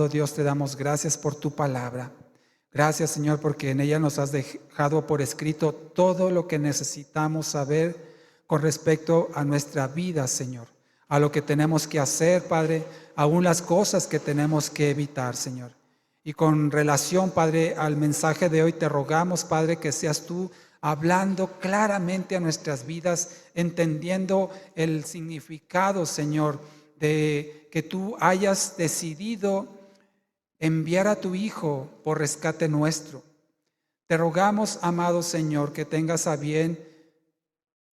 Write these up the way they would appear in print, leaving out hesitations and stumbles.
Dios, te damos gracias por tu palabra. Gracias, Señor, porque en ella nos has dejado por escrito todo lo que necesitamos saber con respecto a nuestra vida, Señor, a lo que tenemos que hacer, Padre, aún las cosas que tenemos que evitar, Señor. Y con relación, Padre, al mensaje de hoy, te rogamos, Padre, que seas tú hablando claramente a nuestras vidas, entendiendo el significado, Señor, de que tú hayas decidido enviar a tu Hijo por rescate nuestro. Te rogamos, amado Señor, que tengas a bien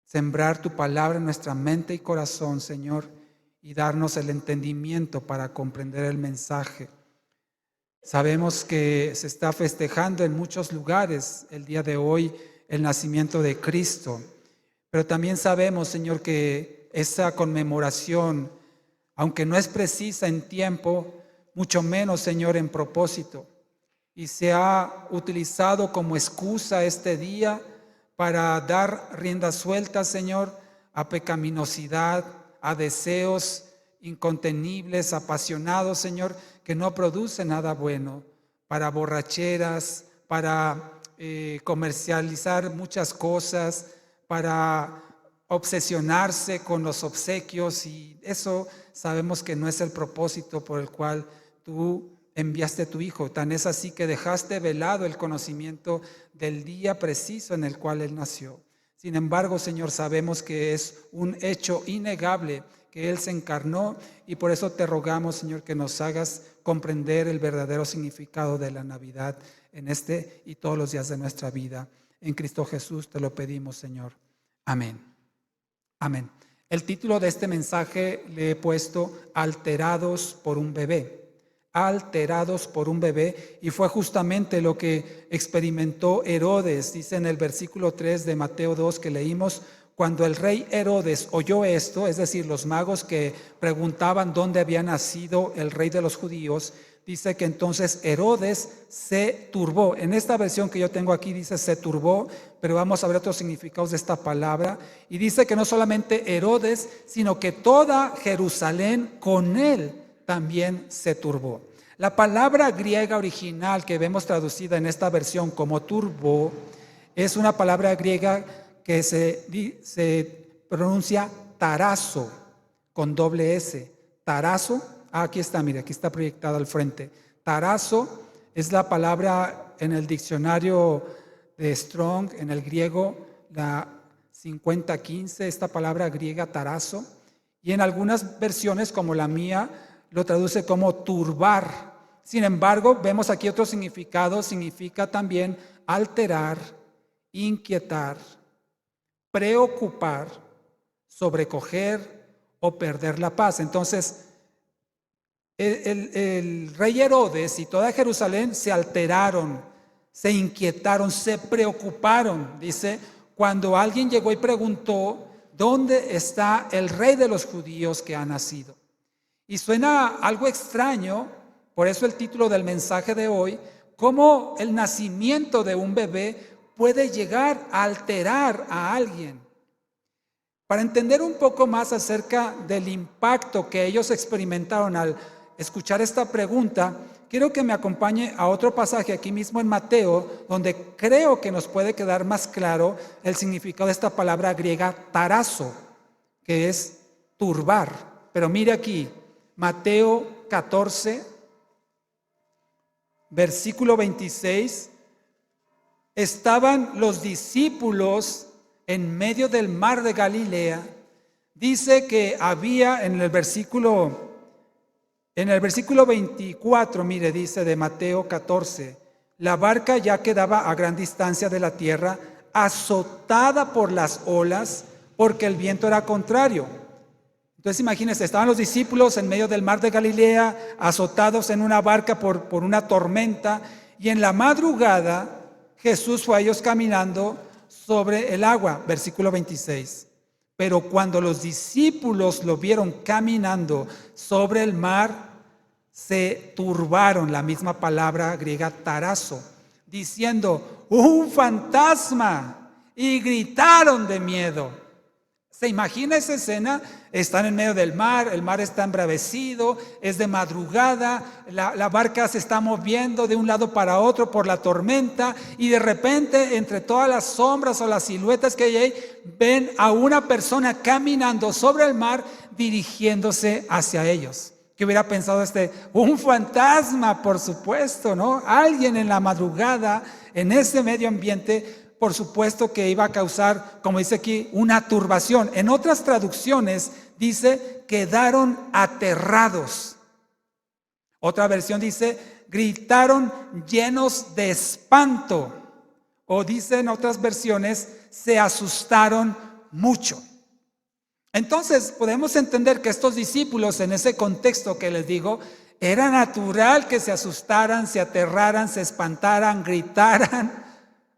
sembrar tu palabra en nuestra mente y corazón, Señor, y darnos el entendimiento para comprender el mensaje. Sabemos que se está festejando en muchos lugares el día de hoy el nacimiento de Cristo, pero también sabemos, Señor, que esa conmemoración, aunque no es precisa en tiempo, mucho menos, Señor, en propósito, y se ha utilizado como excusa este día para dar rienda suelta, Señor, a pecaminosidad, a deseos incontenibles, apasionados, Señor, que no producen nada bueno, para borracheras, para comercializar muchas cosas, para obsesionarse con los obsequios, y eso sabemos que no es el propósito por el cual tú enviaste a tu Hijo. Tan es así que dejaste velado el conocimiento del día preciso en el cual Él nació. Sin embargo, Señor, sabemos que es un hecho innegable que Él se encarnó, y por eso te rogamos, Señor, que nos hagas comprender el verdadero significado de la Navidad en este y todos los días de nuestra vida. En Cristo Jesús te lo pedimos, Señor. Amén. Amén. El título de este mensaje le he puesto Alterados por un bebé. Alterados por un bebé, y fue justamente lo que experimentó Herodes. Dice en el versículo 3 de Mateo 2 que leímos: cuando el rey Herodes oyó esto, es decir, los magos que preguntaban dónde había nacido el rey de los judíos, dice que entonces Herodes se turbó. En esta versión que yo tengo aquí dice se turbó, pero vamos a ver otros significados de esta palabra. Y dice que no solamente Herodes, sino que toda Jerusalén con él también se turbó. La palabra griega original que vemos traducida en esta versión como turbo es una palabra griega que se pronuncia tarazo con doble S. Tarazo, aquí está, mire, aquí está proyectada al frente. Tarazo es la palabra en el diccionario de Strong, en el griego, la 5015, esta palabra griega tarazo, y en algunas versiones como la mía lo traduce como turbar. Sin embargo, vemos aquí otro significado, significa también alterar, inquietar, preocupar, sobrecoger o perder la paz. Entonces, el rey Herodes y toda Jerusalén se alteraron, se inquietaron, se preocuparon. Dice, cuando alguien llegó y preguntó, ¿dónde está el rey de los judíos que ha nacido? Y suena algo extraño, por eso el título del mensaje de hoy: cómo el nacimiento de un bebé puede llegar a alterar a alguien. Para entender un poco más acerca del impacto que ellos experimentaron al escuchar esta pregunta, quiero que me acompañe a otro pasaje aquí mismo en Mateo, donde creo que nos puede quedar más claro el significado de esta palabra griega tarazo, que es turbar. Pero mire aquí, Mateo 14, versículo 26, estaban los discípulos en medio del mar de Galilea. Dice que había en el versículo 24, mire, dice de Mateo 14, la barca ya quedaba a gran distancia de la tierra, azotada por las olas, porque el viento era contrario. Entonces imagínense, estaban los discípulos en medio del mar de Galilea, azotados en una barca por una tormenta, y en la madrugada Jesús fue a ellos caminando sobre el agua, versículo 26. Pero cuando los discípulos lo vieron caminando sobre el mar, se turbaron, la misma palabra griega tarazo, diciendo, ¡un fantasma! Y gritaron de miedo. ¿Se imagina esa escena? Están en medio del mar, el mar está embravecido, es de madrugada, la barca se está moviendo de un lado para otro por la tormenta y de repente entre todas las sombras o las siluetas que hay ahí, ven a una persona caminando sobre el mar dirigiéndose hacia ellos. ¿Qué hubiera pensado un fantasma, por supuesto, ¿no? Alguien en la madrugada, en ese medio ambiente, por supuesto que iba a causar, como dice aquí, una turbación. En otras traducciones dice, quedaron aterrados. Otra versión dice, gritaron llenos de espanto. O dice en otras versiones, se asustaron mucho. Entonces podemos entender que estos discípulos, en ese contexto que les digo, era natural que se asustaran, se aterraran, se espantaran, gritaran,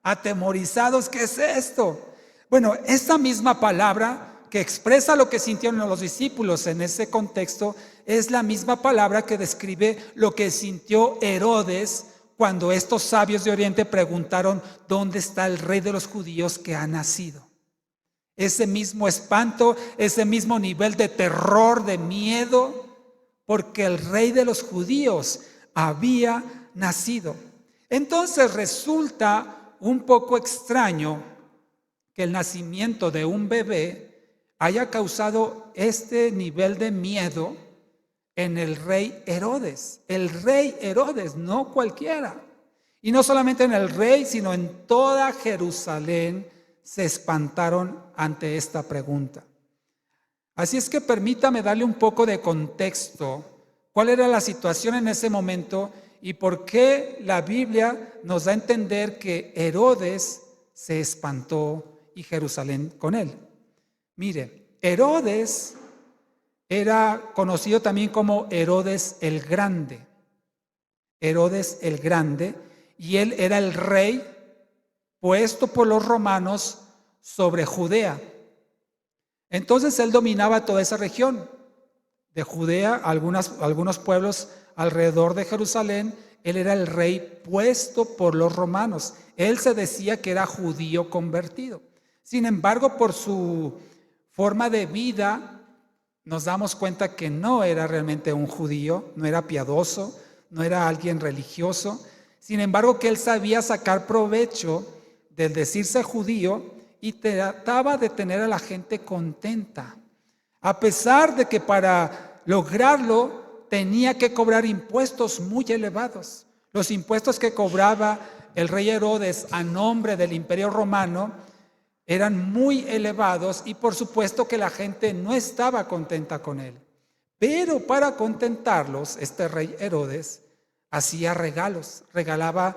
atemorizados. ¿Qué es esto? Bueno, esta misma palabra que expresa lo que sintieron los discípulos en ese contexto es la misma palabra que describe lo que sintió Herodes cuando estos sabios de Oriente preguntaron: ¿dónde está el rey de los judíos que ha nacido? Ese mismo espanto, ese mismo nivel de terror, de miedo, porque el rey de los judíos había nacido. Entonces resulta un poco extraño que el nacimiento de un bebé haya causado este nivel de miedo en el rey Herodes. El rey Herodes, no cualquiera. Y no solamente en el rey, sino en toda Jerusalén se espantaron ante esta pregunta. Así es que permítame darle un poco de contexto. ¿Cuál era la situación en ese momento y por qué la Biblia nos da a entender que Herodes se espantó y Jerusalén con él? Mire, Herodes era conocido también como Herodes el Grande. Herodes el Grande, y él era el rey puesto por los romanos sobre Judea. Entonces él dominaba toda esa región de Judea, algunos pueblos alrededor de Jerusalén. Él era el rey puesto por los romanos. Él se decía que era judío convertido. Sin embargo, por su forma de vida, nos damos cuenta que no era realmente un judío, no era piadoso, no era alguien religioso. Sin embargo, que él sabía sacar provecho del decirse judío y trataba de tener a la gente contenta, a pesar de que para lograrlo tenía que cobrar impuestos muy elevados. Los impuestos que cobraba el rey Herodes a nombre del Imperio Romano eran muy elevados y por supuesto que la gente no estaba contenta con él. Pero para contentarlos, este rey Herodes hacía regalos, regalaba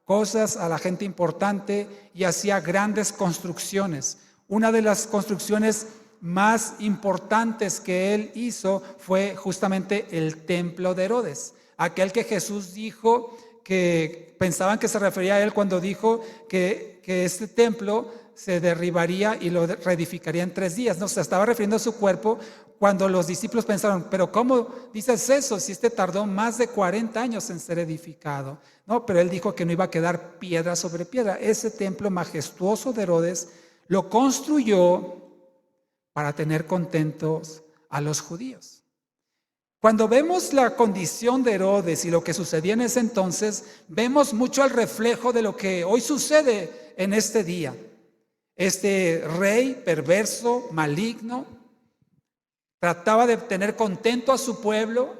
cosas a la gente importante y hacía grandes construcciones. Una de las construcciones más importantes que él hizo fue justamente el templo de Herodes, aquel que Jesús dijo que pensaban que se refería a él cuando dijo que este templo se derribaría y lo reedificaría en 3 días. No, se estaba refiriendo a su cuerpo cuando los discípulos pensaron, pero ¿cómo dices eso si tardó más de 40 años en ser edificado? No, pero él dijo que no iba a quedar piedra sobre piedra. Ese templo majestuoso de Herodes lo construyó para tener contentos a los judíos. Cuando vemos la condición de Herodes y lo que sucedía en ese entonces, vemos mucho el reflejo de lo que hoy sucede en este día. Este rey perverso, maligno, trataba de tener contento a su pueblo,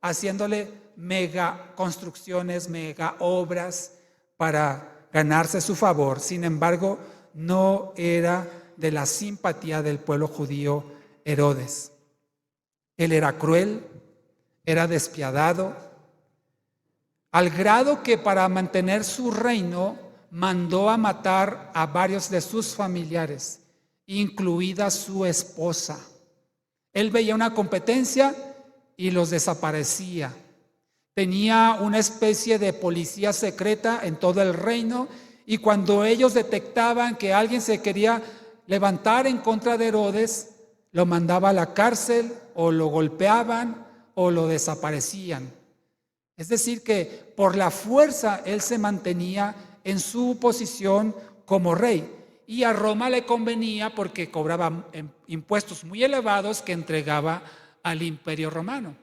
haciéndole mega construcciones, mega obras para ganarse su favor. Sin embargo, no era de la simpatía del pueblo judío Herodes. Él era cruel, era despiadado, al grado que para mantener su reino mandó a matar a varios de sus familiares, incluida su esposa. Él veía una competencia y los desaparecía. Tenía una especie de policía secreta en todo el reino y cuando ellos detectaban que alguien se quería levantar en contra de Herodes, lo mandaba a la cárcel o lo golpeaban o lo desaparecían. Es decir, que por la fuerza él se mantenía en su posición como rey. y a Roma le convenía porque cobraba impuestos muy elevados que entregaba al Imperio Romano.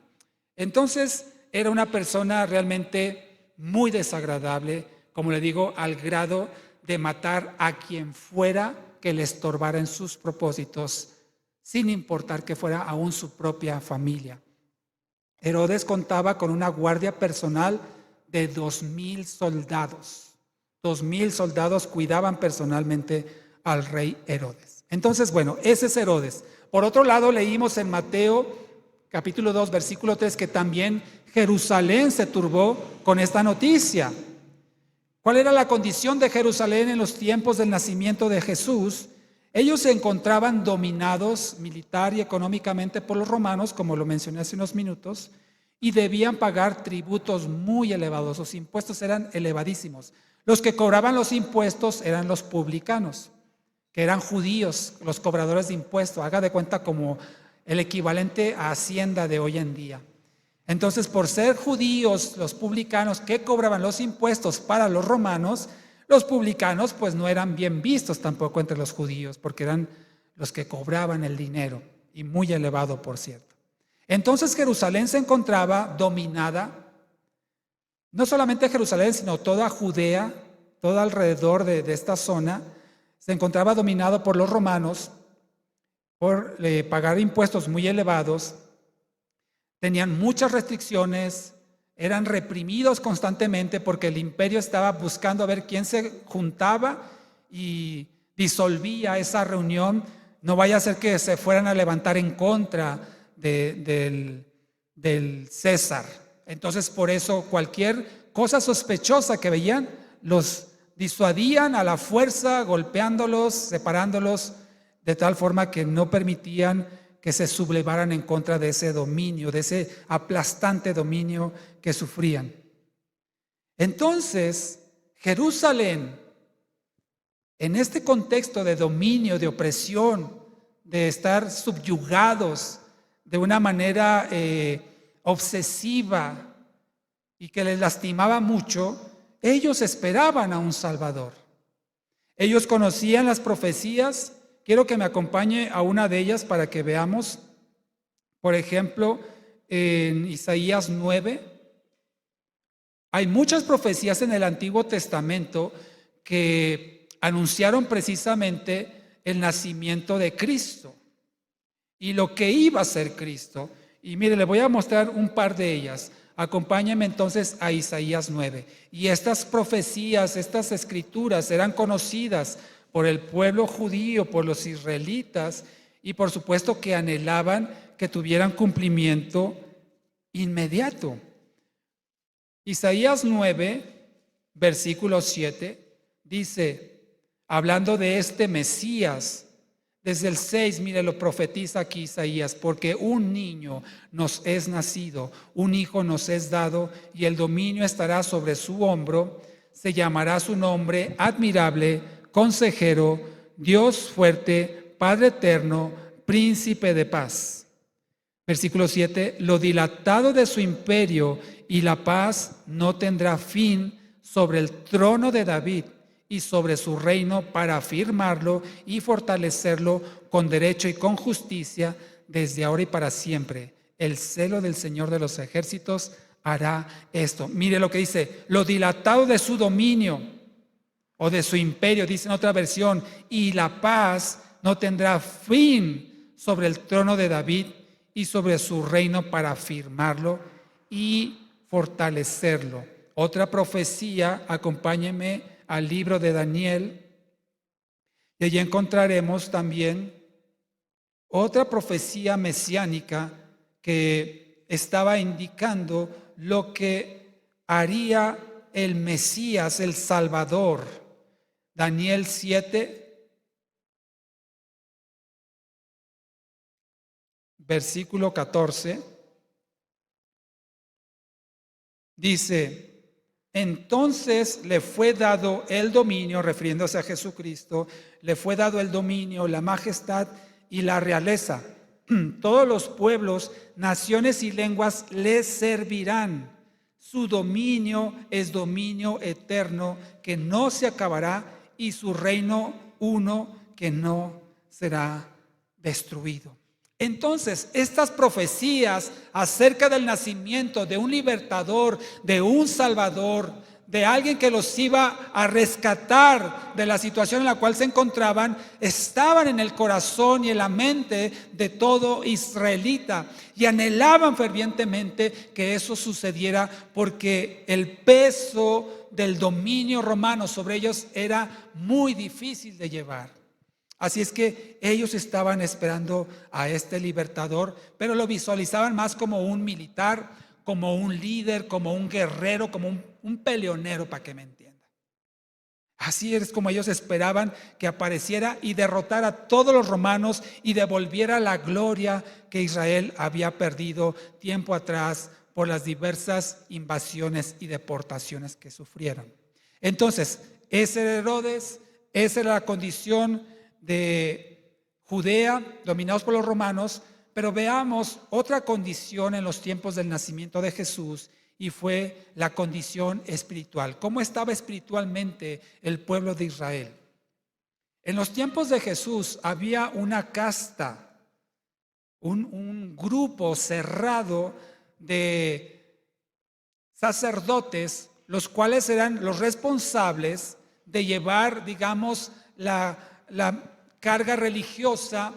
Entonces era una persona realmente muy desagradable, como le digo, al grado de matar a quien fuera que le estorbara en sus propósitos, sin importar que fuera aún su propia familia. Herodes contaba con una guardia personal de 2,000 soldados. 2,000 soldados cuidaban personalmente al rey Herodes. Entonces, bueno, ese es Herodes. Por otro lado, leímos en Mateo capítulo 2, versículo 3, que también Jerusalén se turbó con esta noticia. ¿Cuál era la condición de Jerusalén en los tiempos del nacimiento de Jesús? Ellos se encontraban dominados militar y económicamente por los romanos, como lo mencioné hace unos minutos, y debían pagar tributos muy elevados. Los impuestos eran elevadísimos. Los que cobraban los impuestos eran los publicanos, que eran judíos, los cobradores de impuestos. Haga de cuenta como el equivalente a Hacienda de hoy en día. Entonces, por ser judíos, los publicanos que cobraban los impuestos para los romanos, los publicanos pues no eran bien vistos tampoco entre los judíos, porque eran los que cobraban el dinero, y muy elevado, por cierto. Entonces Jerusalén se encontraba dominada, no solamente Jerusalén, sino toda Judea, todo alrededor de esta zona, se encontraba dominado por los romanos, por pagar impuestos muy elevados. Tenían muchas restricciones, eran reprimidos constantemente porque el imperio estaba buscando a ver quién se juntaba y disolvía esa reunión. No vaya a ser que se fueran a levantar en contra del César. Entonces, por eso cualquier cosa sospechosa que veían, los disuadían a la fuerza, golpeándolos, separándolos, de tal forma que no permitían que se sublevaran en contra de ese dominio, de ese aplastante dominio que sufrían. Entonces, Jerusalén, en este contexto de dominio, de opresión, de estar subyugados de una manera obsesiva y que les lastimaba mucho, ellos esperaban a un Salvador. Ellos conocían las profecías. Quiero que me acompañe a una de ellas para que veamos, por ejemplo, en Isaías 9. Hay muchas profecías en el Antiguo Testamento que anunciaron precisamente el nacimiento de Cristo y lo que iba a ser Cristo. Y mire, le voy a mostrar un par de ellas. Acompáñenme entonces a Isaías 9. Y estas profecías, estas escrituras eran conocidas por el pueblo judío, por los israelitas, y por supuesto que anhelaban que tuvieran cumplimiento inmediato. Isaías 9, versículo 7, dice, hablando de este Mesías, desde el 6, mire, lo profetiza aquí Isaías, porque un niño nos es nacido, un hijo nos es dado, y el dominio estará sobre su hombro, se llamará su nombre admirable, Consejero, Dios fuerte, Padre eterno, Príncipe de paz. Versículo 7, lo dilatado de su imperio y la paz no tendrá fin sobre el trono de David y sobre su reino para afirmarlo y fortalecerlo con derecho y con justicia desde ahora y para siempre. El celo del Señor de los ejércitos hará esto. Mire lo que dice, lo dilatado de su dominio o de su imperio, dice en otra versión, y la paz no tendrá fin sobre el trono de David y sobre su reino para afirmarlo y fortalecerlo. Otra profecía, acompáñenme al libro de Daniel, y allí encontraremos también otra profecía mesiánica que estaba indicando lo que haría el Mesías, el Salvador. Daniel 7, versículo 14, dice, entonces le fue dado el dominio, refiriéndose a Jesucristo, le fue dado el dominio, la majestad y la realeza. Todos los pueblos, naciones y lenguas le servirán. Su dominio es dominio eterno que no se acabará y su reino uno que no será destruido. Entonces, estas profecías acerca del nacimiento de un libertador, de un salvador, de alguien que los iba a rescatar de la situación en la cual se encontraban, estaban en el corazón y en la mente de todo israelita, y anhelaban fervientemente que eso sucediera, porque el peso del dominio romano sobre ellos era muy difícil de llevar. Así es que ellos estaban esperando a este libertador, pero lo visualizaban más como un militar, como un líder, como un guerrero, como un peleonero, para que me entiendan. Así es como ellos esperaban que apareciera y derrotara a todos los romanos y devolviera la gloria que Israel había perdido tiempo atrás por las diversas invasiones y deportaciones que sufrieron. Entonces, ese era Herodes, esa era la condición de Judea, dominados por los romanos. Pero veamos otra condición en los tiempos del nacimiento de Jesús, y fue la condición espiritual. ¿Cómo estaba espiritualmente el pueblo de Israel? En los tiempos de Jesús había una casta, un grupo cerrado de sacerdotes, los cuales eran los responsables de llevar, digamos, la carga religiosa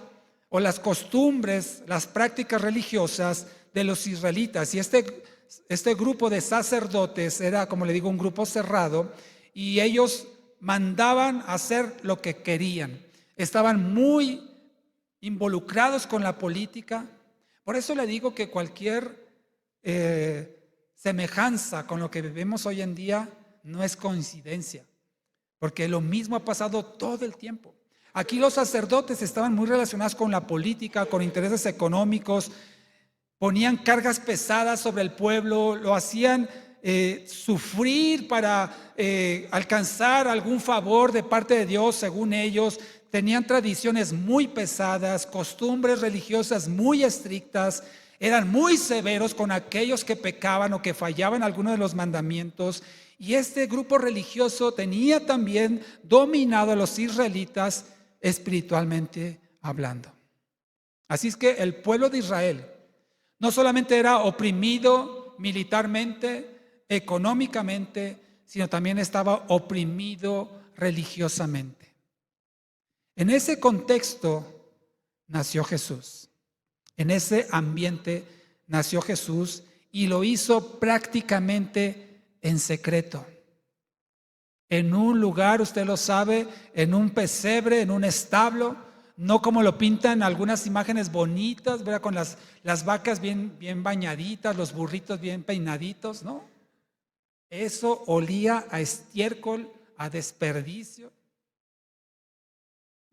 o las costumbres, las prácticas religiosas de los israelitas. Y este grupo de sacerdotes era, como le digo, un grupo cerrado, y ellos mandaban hacer lo que querían. Estaban muy involucrados con la política. Por eso le digo que cualquier semejanza con lo que vivimos hoy en día no es coincidencia, porque lo mismo ha pasado todo el tiempo. Aquí los sacerdotes estaban muy relacionados con la política, con intereses económicos, ponían cargas pesadas sobre el pueblo, lo hacían sufrir para alcanzar algún favor de parte de Dios, según ellos. Tenían tradiciones muy pesadas, costumbres religiosas muy estrictas, eran muy severos con aquellos que pecaban o que fallaban alguno de los mandamientos. Y este grupo religioso tenía también dominado a los israelitas espiritualmente hablando. Así es que el pueblo de Israel no solamente era oprimido militarmente, económicamente, sino también estaba oprimido religiosamente. En ese contexto nació Jesús. En ese ambiente nació Jesús, y lo hizo prácticamente en secreto. En un lugar, usted lo sabe, en un pesebre, en un establo, no como lo pintan algunas imágenes bonitas, ¿verdad? Con las vacas bien bañaditas, los burritos bien peinaditos, ¿no? Eso olía a estiércol, a desperdicio,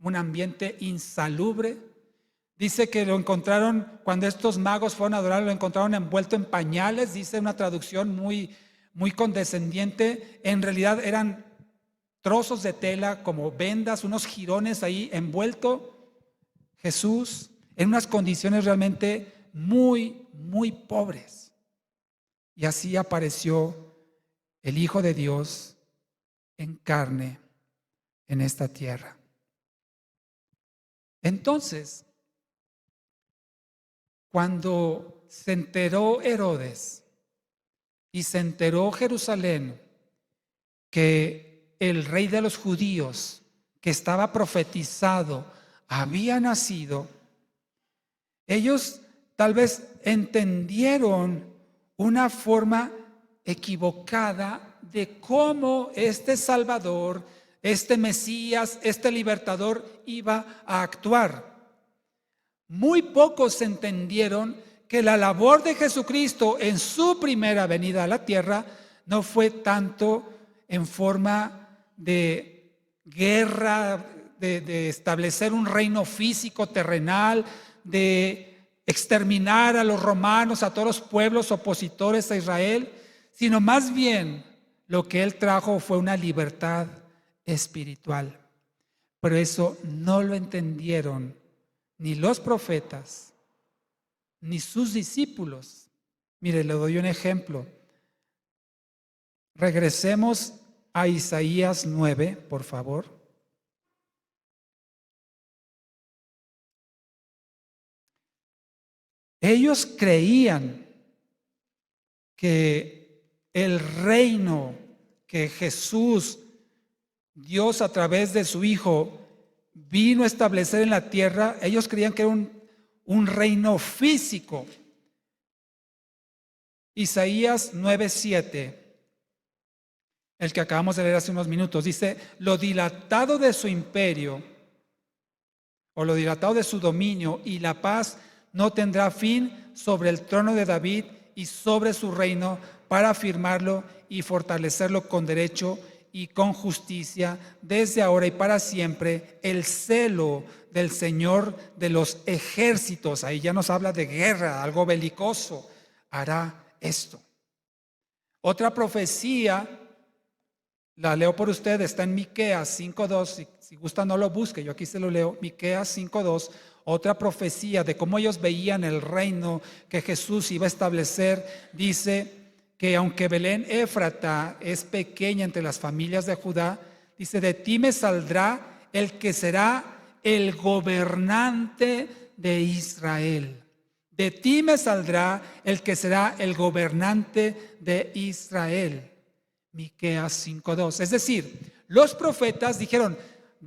un ambiente insalubre. Dice que lo encontraron, cuando estos magos fueron a adorar, lo encontraron envuelto en pañales. Dice una traducción muy condescendiente. En realidad eran trozos de tela como vendas, unos jirones ahí envuelto Jesús en unas condiciones realmente muy pobres. Y así apareció el Hijo de Dios en carne en esta tierra. Entonces, cuando se enteró Herodes y se enteró Jerusalén que el rey de los judíos, que estaba profetizado, había nacido, ellos tal vez entendieron una forma equivocada de cómo este Salvador, este Mesías, este libertador iba a actuar. Muy pocos entendieron que la labor de Jesucristo en su primera venida a la tierra no fue tanto en forma de guerra, de establecer un reino físico terrenal, de exterminar a los romanos, a todos los pueblos opositores a Israel, sino más bien lo que él trajo fue una libertad espiritual. Pero eso no lo entendieron ni los profetas, ni sus discípulos. Mire, le doy un ejemplo. Regresemos a Isaías 9, por favor. Ellos creían que el reino que Jesús, Dios a través de su Hijo, vino a establecer en la tierra, ellos creían que era un reino físico. Isaías 9:7, el que acabamos de leer hace unos minutos, dice: lo dilatado de su imperio, o lo dilatado de su dominio, y la paz no tendrá fin sobre el trono de David y sobre su reino, para afirmarlo y fortalecerlo con derecho y con justicia, desde ahora y para siempre. El celo del Señor de los ejércitos, ahí ya nos habla de guerra, algo belicoso, hará esto. Otra profecía, la leo por ustedes, está en Miqueas 5:2, si gusta no lo busque, yo aquí se lo leo. Miqueas 5:2, otra profecía de cómo ellos veían el reino que Jesús iba a establecer. Dice que aunque Belén Éfrata es pequeña entre las familias de Judá, dice: de ti me saldrá el que será el gobernante de Israel. De ti me saldrá el que será el gobernante de Israel. Miqueas 5:2. Es decir, los profetas dijeron: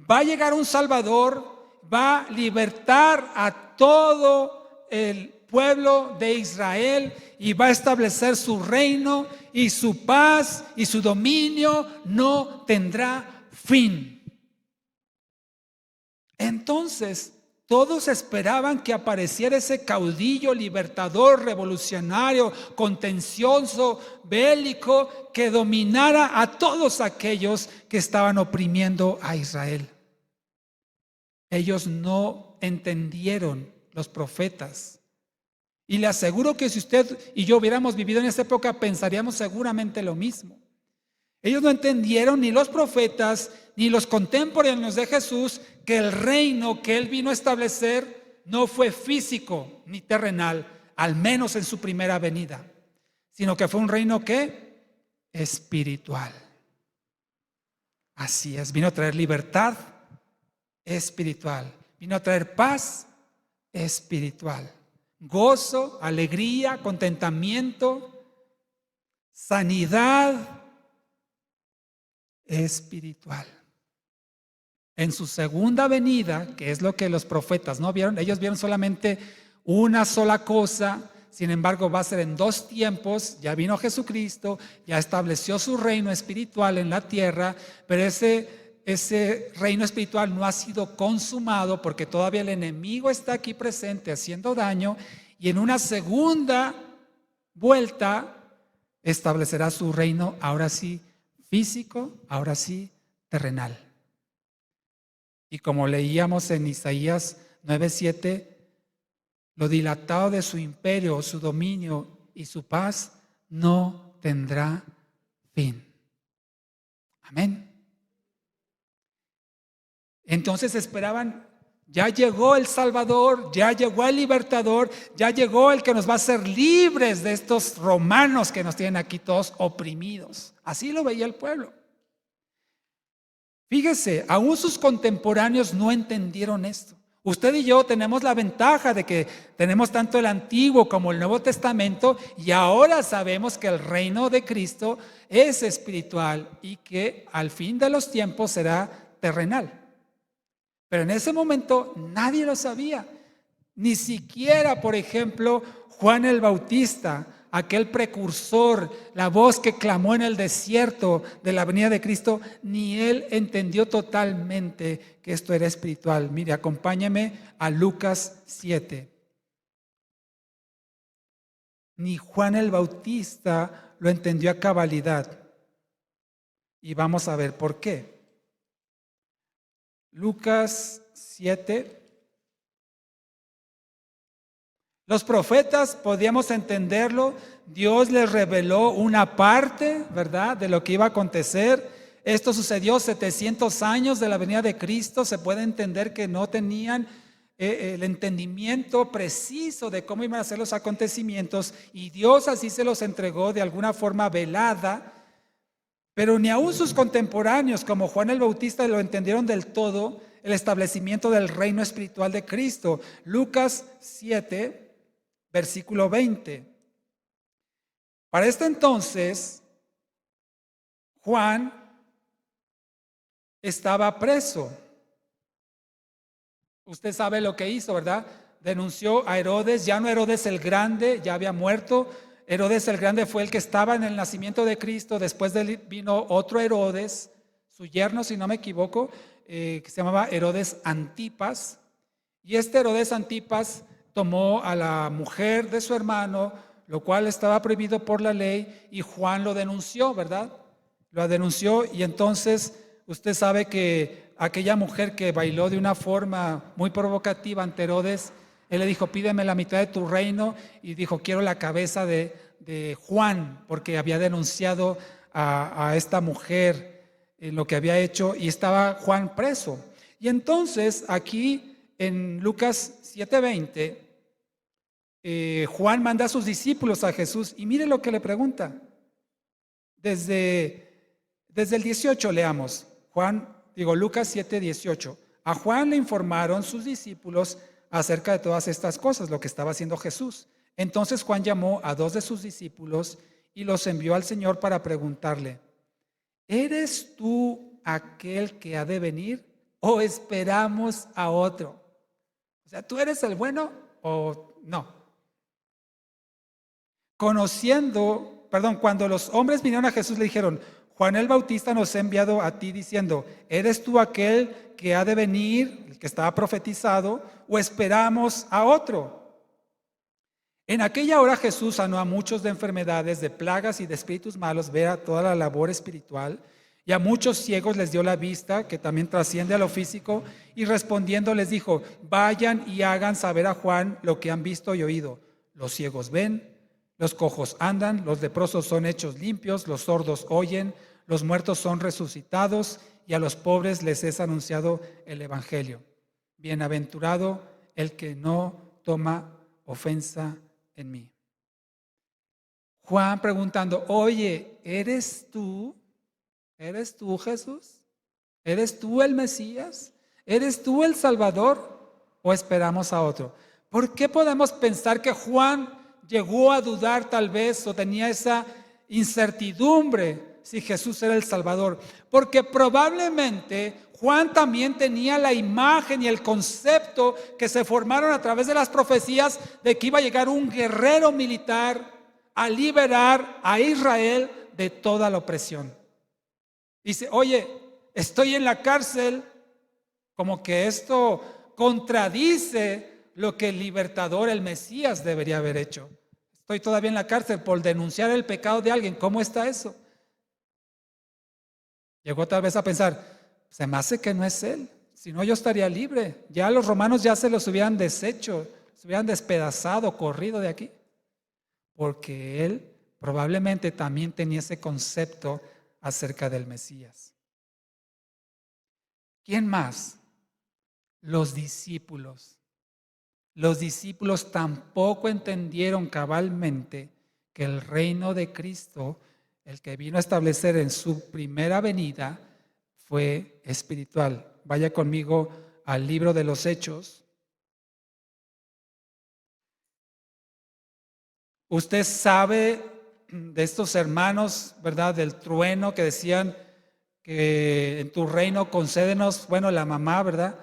va a llegar un Salvador, va a libertar a todo el pueblo de Israel y va a establecer su reino, y su paz y su dominio no tendrá fin. Entonces, todos esperaban que apareciera ese caudillo libertador, revolucionario, contencioso, bélico, que dominara a todos aquellos que estaban oprimiendo a Israel. Ellos no entendieron, los profetas. Y le aseguro que si usted y yo hubiéramos vivido en esa época, pensaríamos seguramente lo mismo. Ellos no entendieron, ni los profetas, ni los contemporáneos de Jesús, que el reino que Él vino a establecer no fue físico ni terrenal, al menos en su primera venida, sino que fue un reino ¿qué? Espiritual. Así es, vino a traer libertad espiritual, vino a traer paz espiritual, gozo, alegría, contentamiento, sanidad espiritual. En su segunda venida, que es lo que los profetas no vieron, ellos vieron solamente una sola cosa. Sin embargo, va a ser en dos tiempos. Ya vino Jesucristo, ya estableció su reino espiritual en la tierra, pero ese reino espiritual no ha sido consumado, porque todavía el enemigo está aquí presente haciendo daño, y en una segunda vuelta establecerá su reino, ahora sí físico, ahora sí terrenal. Y como leíamos en Isaías 9:7, lo dilatado de su imperio, su dominio y su paz no tendrá fin. Amén. Entonces esperaban: ya llegó el Salvador, ya llegó el libertador, ya llegó el que nos va a hacer libres de estos romanos que nos tienen aquí todos oprimidos. Así lo veía el pueblo. Fíjese, aún sus contemporáneos no entendieron esto. Usted y yo tenemos la ventaja de que tenemos tanto el Antiguo como el Nuevo Testamento, y ahora sabemos que el reino de Cristo es espiritual y que al fin de los tiempos será terrenal. Pero en ese momento nadie lo sabía. Ni siquiera, por ejemplo, Juan el Bautista, aquel precursor, la voz que clamó en el desierto de la venida de Cristo, ni él entendió totalmente que esto era espiritual. Mire, acompáñame a Lucas 7. Ni Juan el Bautista lo entendió a cabalidad. Y vamos a ver por qué. Lucas 7. Los profetas, podíamos entenderlo, Dios les reveló una parte, ¿verdad?, de lo que iba a acontecer. Esto sucedió 700 años de la venida de Cristo. Se puede entender que no tenían el entendimiento preciso de cómo iban a ser los acontecimientos, y Dios así se los entregó de alguna forma velada. Pero ni aún sus contemporáneos como Juan el Bautista lo entendieron del todo, el establecimiento del reino espiritual de Cristo. Lucas 7, versículo 20. Para este entonces, Juan estaba preso. Usted sabe lo que hizo, ¿verdad? Denunció a Herodes, ya no Herodes el Grande, ya había muerto. Herodes el Grande fue el que estaba en el nacimiento de Cristo. Después de él vino otro Herodes, su yerno, si no me equivoco, que se llamaba Herodes Antipas. Y este Herodes Antipas tomó a la mujer de su hermano, lo cual estaba prohibido por la ley, y Juan lo denunció, ¿verdad? Lo denunció, y entonces usted sabe que aquella mujer que bailó de una forma muy provocativa ante Herodes, él le dijo: pídeme la mitad de tu reino, y dijo: quiero la cabeza de Juan, porque había denunciado a esta mujer en lo que había hecho, y estaba Juan preso. Y entonces aquí en Lucas 7:20, Juan manda a sus discípulos a Jesús, y mire lo que le pregunta. Desde el 18 leamos. Lucas 7:18. A Juan le informaron sus discípulos acerca de todas estas cosas, lo que estaba haciendo Jesús. Entonces Juan llamó a 2 de sus discípulos y los envió al Señor para preguntarle: ¿eres tú aquel que ha de venir o esperamos a otro? O sea, ¿tú eres el bueno o no? Cuando los hombres vinieron a Jesús, le dijeron: Juan el Bautista nos ha enviado a ti diciendo: ¿eres tú aquel que ha de venir, el que estaba profetizado, o esperamos a otro? En aquella hora Jesús sanó a muchos de enfermedades, de plagas y de espíritus malos, vea toda la labor espiritual, y a muchos ciegos les dio la vista, que también trasciende a lo físico, y respondiendo les dijo: vayan y hagan saber a Juan lo que han visto y oído. Los ciegos ven, los cojos andan, los leprosos son hechos limpios, los sordos oyen, los muertos son resucitados, y a los pobres les es anunciado el evangelio. Bienaventurado el que no toma ofensa en mí. Juan preguntando: oye, ¿eres tú? ¿Eres tú, Jesús? ¿Eres tú el Mesías? ¿Eres tú el Salvador? ¿O esperamos a otro? ¿Por qué podemos pensar que Juan llegó a dudar tal vez, o tenía esa incertidumbre si Jesús era el Salvador? Porque probablemente Juan también tenía la imagen y el concepto que se formaron a través de las profecías de que iba a llegar un guerrero militar a liberar a Israel de toda la opresión. Dice: oye, estoy en la cárcel, como que esto contradice lo que el libertador, el Mesías, debería haber hecho. Estoy todavía en la cárcel por denunciar el pecado de alguien. ¿Cómo está eso? Llegó tal vez a pensar: se me hace que no es él, si no yo estaría libre. Ya los romanos ya se los hubieran deshecho, se hubieran despedazado, corrido de aquí. Porque él probablemente también tenía ese concepto acerca del Mesías. ¿Quién más? Los discípulos. Los discípulos tampoco entendieron cabalmente que el reino de Cristo, el que vino a establecer en su primera venida, fue espiritual. Vaya conmigo al libro de los Hechos. Usted sabe de estos hermanos, ¿verdad? Del trueno, que decían que en tu reino concédenos, bueno, la mamá, ¿verdad?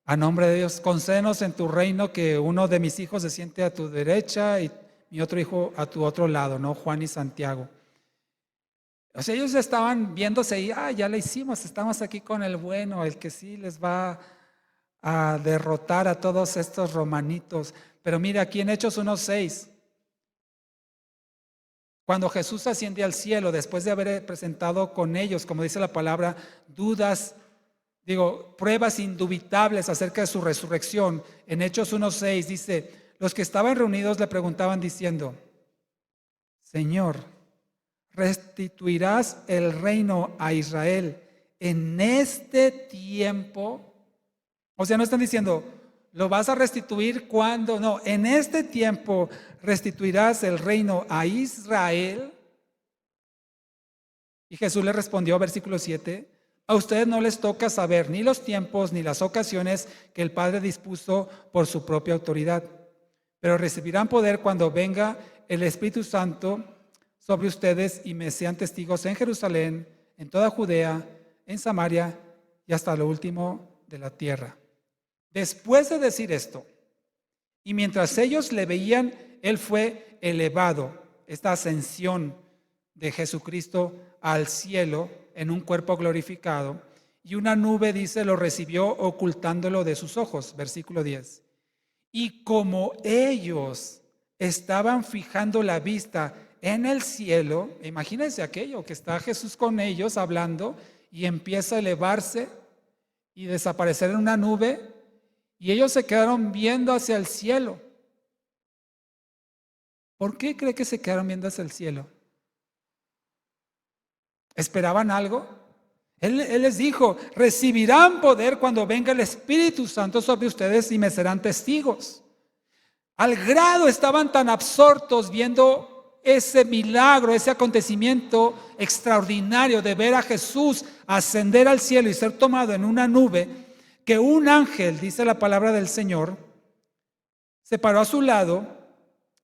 A nombre de Dios, concédenos en tu reino que uno de mis hijos se siente a tu derecha y mi otro hijo a tu otro lado, ¿no? Juan y Santiago. O sea, ellos estaban viéndose y ya la hicimos, estamos aquí con el bueno, el que sí les va a derrotar a todos estos romanitos. Pero mira, aquí en Hechos 1:6, cuando Jesús asciende al cielo, después de haber presentado con ellos, como dice la palabra, pruebas indubitables acerca de su resurrección, en Hechos 1:6 dice: los que estaban reunidos le preguntaban diciendo: Señor, ¿restituirás el reino a Israel en este tiempo? O sea, no están diciendo: ¿lo vas a restituir cuándo? No, en este tiempo restituirás el reino a Israel. Y Jesús le respondió, versículo 7, a ustedes no les toca saber ni los tiempos ni las ocasiones que el Padre dispuso por su propia autoridad, pero recibirán poder cuando venga el Espíritu Santo sobre ustedes y me sean testigos en Jerusalén, en toda Judea, en Samaria y hasta lo último de la tierra. Después de decir esto, y mientras ellos le veían, él fue elevado, esta ascensión de Jesucristo al cielo en un cuerpo glorificado, y una nube, dice, lo recibió ocultándolo de sus ojos. Versículo 10. Y como ellos estaban fijando la vista en el cielo, imagínense aquello, que está Jesús con ellos hablando y empieza a elevarse y desaparecer en una nube, y ellos se quedaron viendo hacia el cielo. ¿Por qué cree que se quedaron viendo hacia el cielo? ¿Esperaban algo? Él les dijo, recibirán poder cuando venga el Espíritu Santo sobre ustedes y me serán testigos. Al grado estaban tan absortos viendo ese milagro, ese acontecimiento extraordinario de ver a Jesús ascender al cielo y ser tomado en una nube, que un ángel, dice la palabra del Señor, se paró a su lado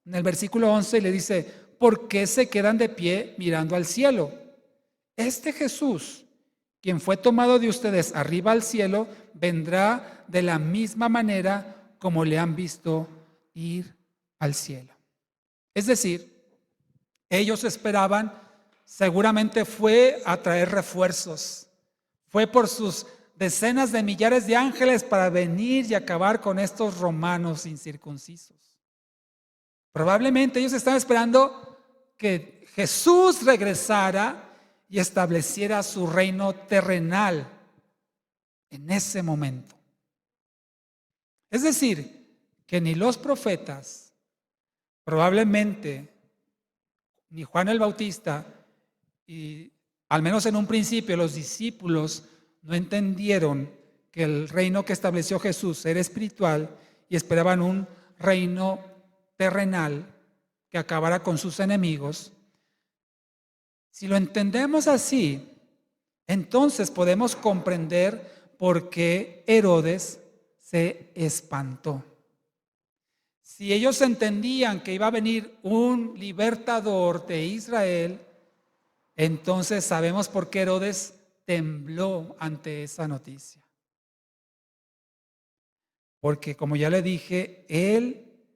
en el versículo 11 y le dice, ¿por qué se quedan de pie mirando al cielo? Este Jesús, quien fue tomado de ustedes arriba al cielo, vendrá de la misma manera como le han visto ir al cielo. Es decir, ellos esperaban, seguramente fue a traer refuerzos, fue por sus decenas de millares de ángeles para venir y acabar con estos romanos incircuncisos. Probablemente ellos estaban esperando que Jesús regresara y estableciera su reino terrenal en ese momento. Es decir, que ni los profetas, probablemente ni Juan el Bautista, y al menos en un principio los discípulos no entendieron que el reino que estableció Jesús era espiritual y esperaban un reino terrenal que acabara con sus enemigos. Si lo entendemos así, entonces podemos comprender por qué Herodes se espantó. Si ellos entendían que iba a venir un libertador de Israel, entonces sabemos por qué Herodes tembló ante esa noticia. Porque, como ya le dije, él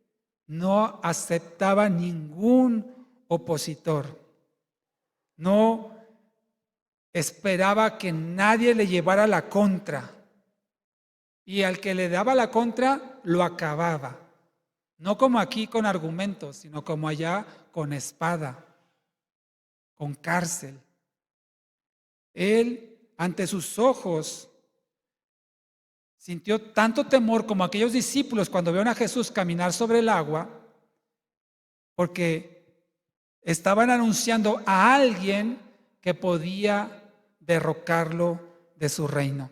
no aceptaba ningún opositor. No esperaba que nadie le llevara la contra. Y al que le daba la contra, lo acababa. No como aquí con argumentos, sino como allá con espada, con cárcel. Él, ante sus ojos, sintió tanto temor como aquellos discípulos cuando vieron a Jesús caminar sobre el agua, porque estaban anunciando a alguien que podía derrocarlo de su reino.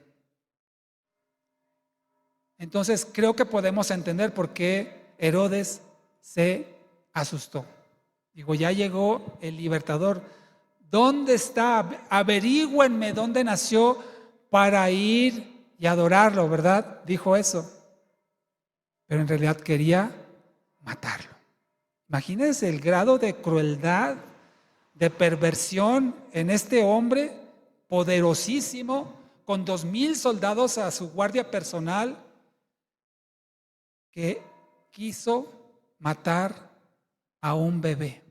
Entonces creo que podemos entender por qué Herodes se asustó. Digo, ya llegó el libertador. ¿Dónde está? Averígüenme dónde nació para ir y adorarlo, ¿verdad? Dijo eso. Pero en realidad quería matarlo. Imagínense el grado de crueldad, de perversión en este hombre poderosísimo, con 2,000 soldados a su guardia personal, que quiso matar a un bebé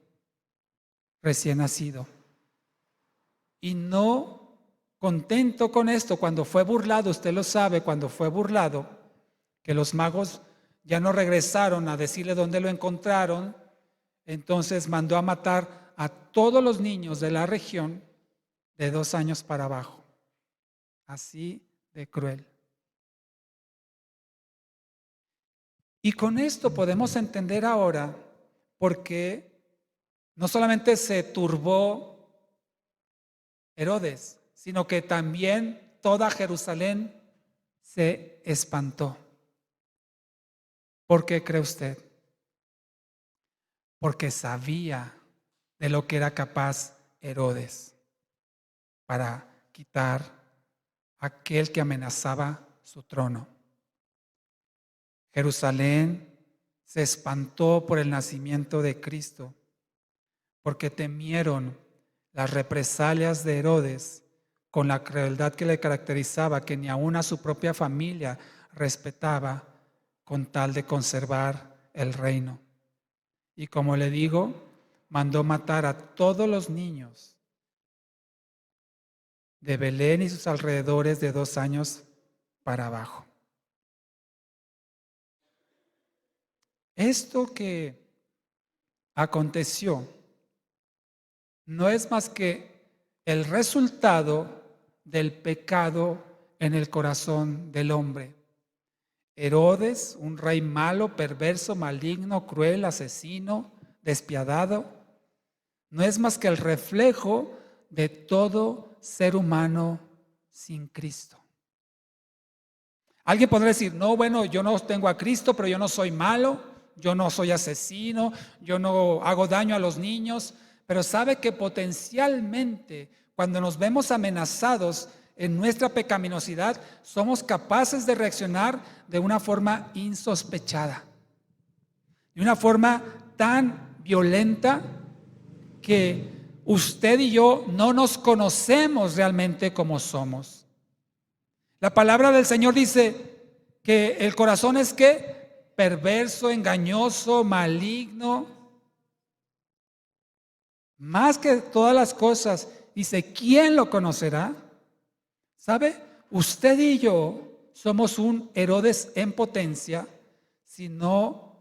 recién nacido. Y no contento con esto, cuando fue burlado, usted lo sabe, cuando fue burlado, que los magos ya no regresaron a decirle dónde lo encontraron, entonces mandó a matar a todos los niños de la región de 2 años para abajo. Así de cruel. Y con esto podemos entender ahora por qué no solamente se turbó Herodes, sino que también toda Jerusalén se espantó. ¿Por qué cree usted? Porque sabía de lo que era capaz Herodes para quitar a aquel que amenazaba su trono. Jerusalén se espantó por el nacimiento de Cristo, porque temieron las represalias de Herodes con la crueldad que le caracterizaba, que ni aun a su propia familia respetaba con tal de conservar el reino. Y como le digo, mandó matar a todos los niños de Belén y sus alrededores de 2 años para abajo. Esto que aconteció no es más que el resultado del pecado en el corazón del hombre. Herodes, un rey malo, perverso, maligno, cruel, asesino, despiadado, no es más que el reflejo de todo ser humano sin Cristo. Alguien podrá decir, no, bueno, yo no tengo a Cristo, pero yo no soy malo, yo no soy asesino, yo no hago daño a los niños, pero sabe que potencialmente cuando nos vemos amenazados en nuestra pecaminosidad, somos capaces de reaccionar de una forma insospechada, de una forma tan violenta que usted y yo no nos conocemos realmente como somos. La palabra del Señor dice que el corazón es ¿qué? Perverso, engañoso, maligno. Más que todas las cosas, dice, ¿quién lo conocerá? ¿Sabe? Usted y yo somos un Herodes en potencia si no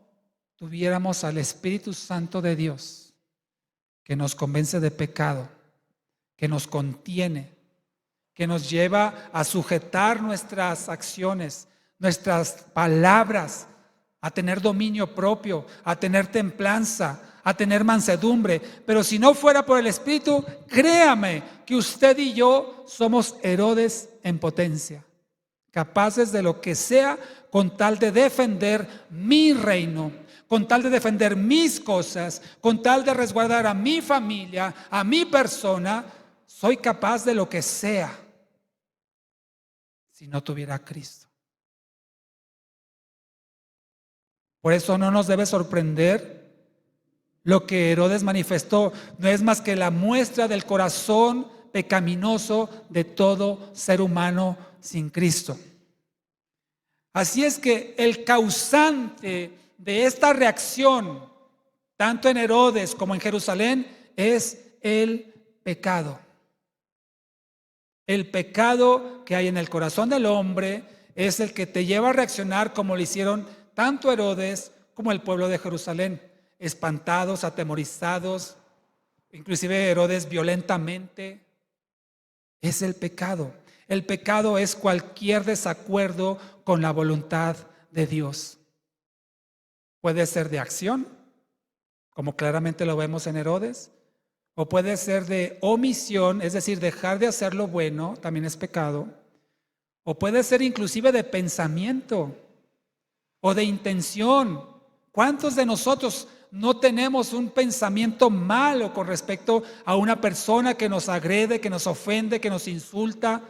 tuviéramos al Espíritu Santo de Dios, que nos convence de pecado, que nos contiene, que nos lleva a sujetar nuestras acciones, nuestras palabras, a tener dominio propio, a tener templanza, a tener mansedumbre. Pero si no fuera por el Espíritu, créame que usted y yo somos Herodes en potencia, capaces de lo que sea con tal de defender mi reino, con tal de defender mis cosas, con tal de resguardar a mi familia, a mi persona. Soy capaz de lo que sea si no tuviera a Cristo. Por eso no nos debe sorprender lo que Herodes manifestó. No es más que la muestra del corazón pecaminoso de todo ser humano sin Cristo. Así es que el causante de esta reacción, tanto en Herodes como en Jerusalén, es el pecado. El pecado que hay en el corazón del hombre es el que te lleva a reaccionar como lo hicieron tanto Herodes como el pueblo de Jerusalén, espantados, atemorizados, inclusive Herodes violentamente. Es el pecado. El pecado es cualquier desacuerdo con la voluntad de Dios. Puede ser de acción, como claramente lo vemos en Herodes, o puede ser de omisión, es decir, dejar de hacer lo bueno, también es pecado, o puede ser inclusive de pensamiento o de intención. ¿Cuántos de nosotros no tenemos un pensamiento malo con respecto a una persona que nos agrede, que nos ofende, que nos insulta?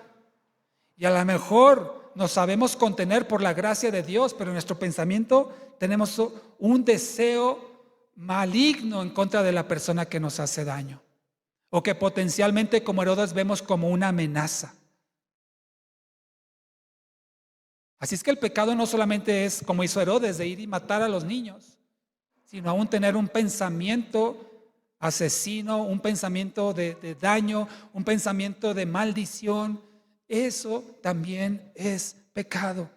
Y a lo mejor nos sabemos contener por la gracia de Dios, pero en nuestro pensamiento tenemos un deseo maligno en contra de la persona que nos hace daño, o que potencialmente como Herodes vemos como una amenaza. Así es que el pecado no solamente es como hizo Herodes, de ir y matar a los niños, sino aún tener un pensamiento asesino, un pensamiento de daño, un pensamiento de maldición. Eso también es pecado.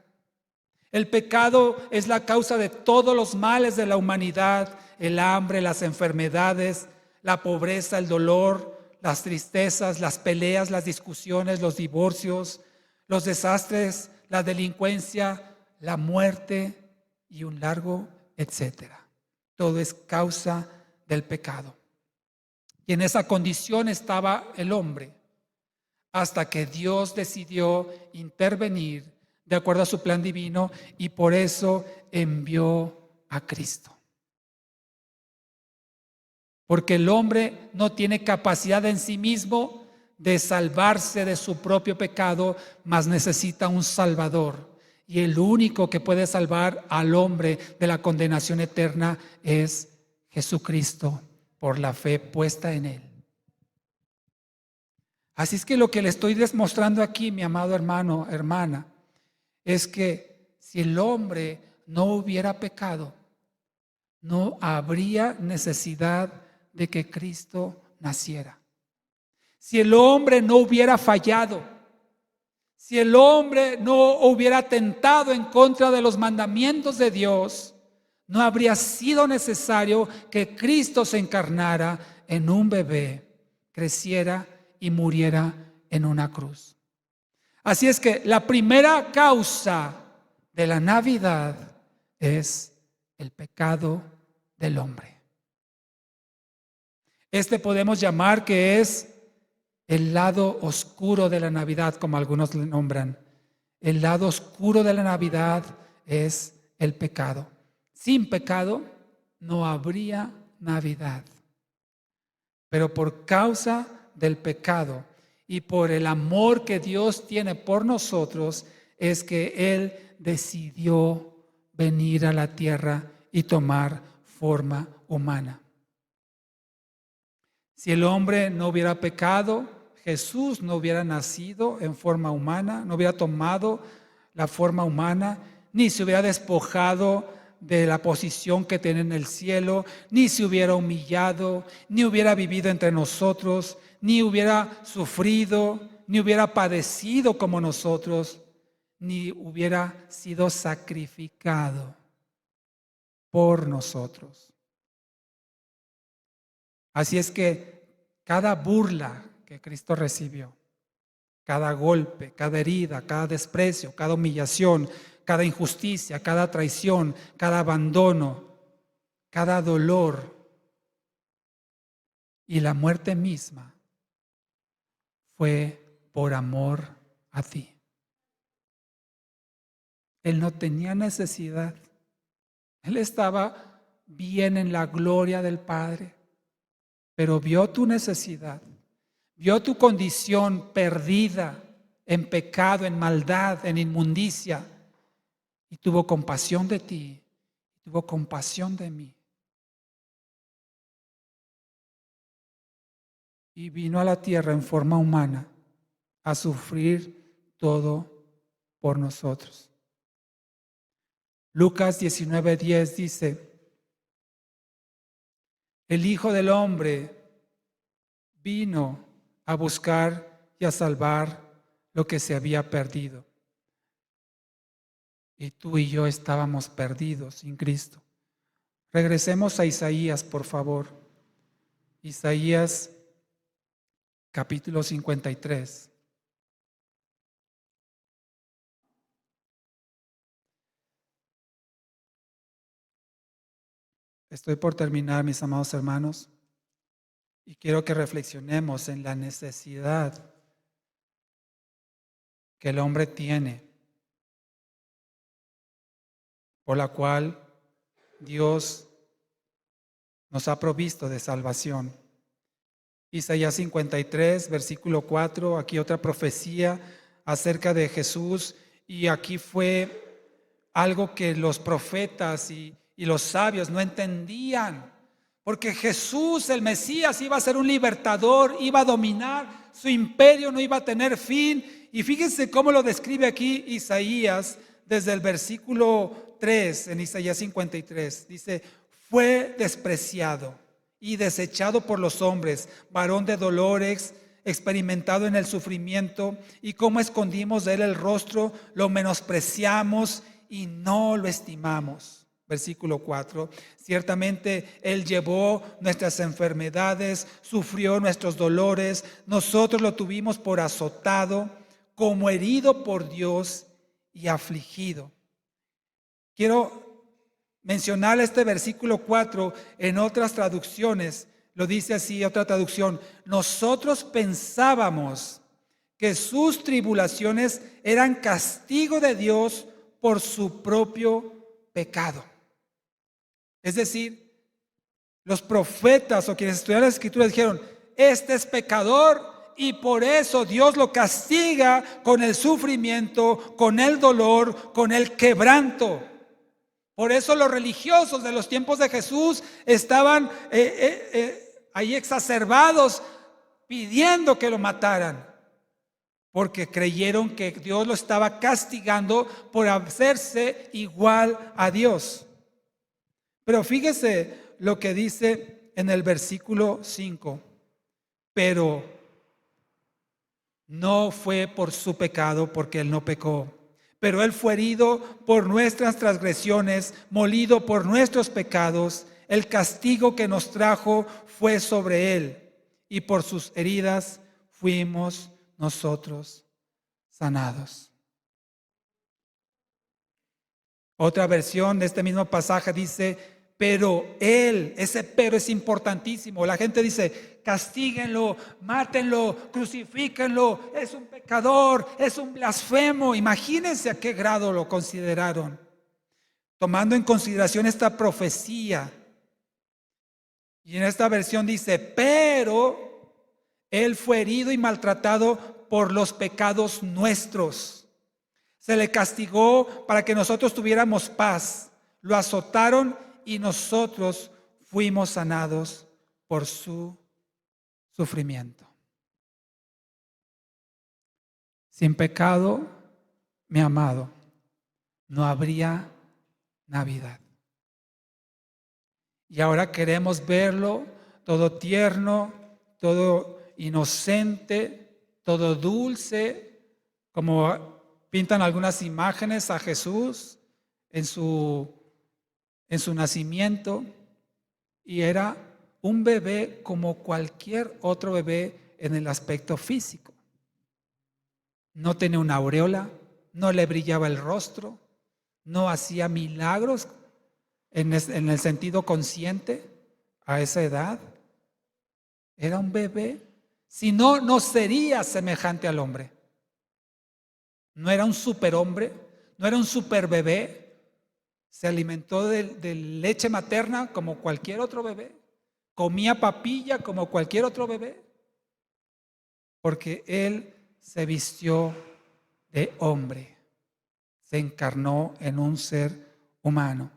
El pecado es la causa de todos los males de la humanidad: el hambre, las enfermedades, la pobreza, el dolor, las tristezas, las peleas, las discusiones, los divorcios, los desastres, la delincuencia, la muerte y un largo etcétera. Todo es causa del pecado. Y en esa condición estaba el hombre hasta que Dios decidió intervenir de acuerdo a su plan divino, y por eso envió a Cristo. Porque el hombre no tiene capacidad en sí mismo de salvarse de su propio pecado, mas necesita un Salvador. Y el único que puede salvar al hombre de la condenación eterna es Jesucristo, por la fe puesta en Él. Así es que lo que le estoy demostrando aquí, mi amado hermano, hermana, es que si el hombre no hubiera pecado, no habría necesidad de que Cristo naciera. Si el hombre no hubiera fallado, si el hombre no hubiera atentado en contra de los mandamientos de Dios, no habría sido necesario que Cristo se encarnara en un bebé, creciera y muriera en una cruz. Así es que la primera causa de la Navidad es el pecado del hombre. Este podemos llamar que es el lado oscuro de la Navidad, como algunos le nombran. El lado oscuro de la Navidad es el pecado. Sin pecado no habría Navidad. Pero por causa del pecado y por el amor que Dios tiene por nosotros, es que Él decidió venir a la tierra y tomar forma humana. Si el hombre no hubiera pecado, Jesús no hubiera nacido en forma humana, no hubiera tomado la forma humana, ni se hubiera despojado de la posición que tiene en el cielo, ni se hubiera humillado, ni hubiera vivido entre nosotros, ni hubiera sufrido, ni hubiera padecido como nosotros, ni hubiera sido sacrificado por nosotros. Así es que cada burla que Cristo recibió, cada golpe, cada herida, cada desprecio, cada humillación, cada injusticia, cada traición, cada abandono, cada dolor y la muerte misma fue por amor a ti. Él no tenía necesidad. Él estaba bien en la gloria del Padre, pero vio tu necesidad, vio tu condición perdida en pecado, en maldad, en inmundicia, y tuvo compasión de ti, tuvo compasión de mí. Y vino a la tierra en forma humana a sufrir todo por nosotros. Lucas 19:10 dice: el Hijo del Hombre vino a buscar y a salvar lo que se había perdido. Y tú y yo estábamos perdidos sin Cristo. Regresemos a Isaías, por favor. Isaías capítulo 53. Estoy por terminar, mis amados hermanos, y quiero que reflexionemos en la necesidad que el hombre tiene, por la cual Dios nos ha provisto de salvación. Isaías 53, versículo 4, aquí otra profecía acerca de Jesús, y aquí fue algo que los profetas y los sabios no entendían, porque Jesús, el Mesías, iba a ser un libertador, iba a dominar, su imperio no iba a tener fin. Y fíjense cómo lo describe aquí Isaías desde el versículo 3 en Isaías 53. Dice: fue despreciado y desechado por los hombres, varón de dolores, experimentado en el sufrimiento, y cómo escondimos de él el rostro, lo menospreciamos y no lo estimamos. Versículo 4, ciertamente Él llevó nuestras enfermedades, sufrió nuestros dolores, nosotros lo tuvimos por azotado, como herido por Dios y afligido. Quiero mencionar este versículo 4 en otras traducciones, lo dice así, otra traducción: nosotros pensábamos que sus tribulaciones eran castigo de Dios por su propio pecado. Es decir, los profetas o quienes estudiaron la Escritura dijeron: este es pecador, y por eso Dios lo castiga con el sufrimiento, con el dolor, con el quebranto. Por eso los religiosos de los tiempos de Jesús estaban ahí exacerbados pidiendo que lo mataran, porque creyeron que Dios lo estaba castigando por hacerse igual a Dios. Pero fíjese lo que dice en el versículo 5. Pero no fue por su pecado, porque él no pecó. Pero él fue herido por nuestras transgresiones, molido por nuestros pecados. El castigo que nos trajo fue sobre él, y por sus heridas fuimos nosotros sanados. Otra versión de este mismo pasaje dice: pero él, ese pero es importantísimo. La gente dice: castíguenlo, mátenlo, crucifíquenlo, es un pecador, es un blasfemo. Imagínense a qué grado lo consideraron, tomando en consideración esta profecía. Y en esta versión dice: pero él fue herido y maltratado por los pecados nuestros. Se le castigó para que nosotros tuviéramos paz. Lo azotaron y nosotros fuimos sanados por su sufrimiento. Sin pecado, mi amado, no habría Navidad. Y ahora queremos verlo todo tierno, todo inocente, todo dulce, como pintan algunas imágenes a Jesús en su nacimiento, y era un bebé como cualquier otro bebé en el aspecto físico. No tenía una aureola, no le brillaba el rostro, no hacía milagros en el sentido consciente a esa edad. Era un bebé. Si no, no sería semejante al hombre. No era un superhombre, no era un superbebé. Se alimentó de leche materna como cualquier otro bebé. Comía papilla como cualquier otro bebé. Porque él se vistió de hombre. Se encarnó en un ser humano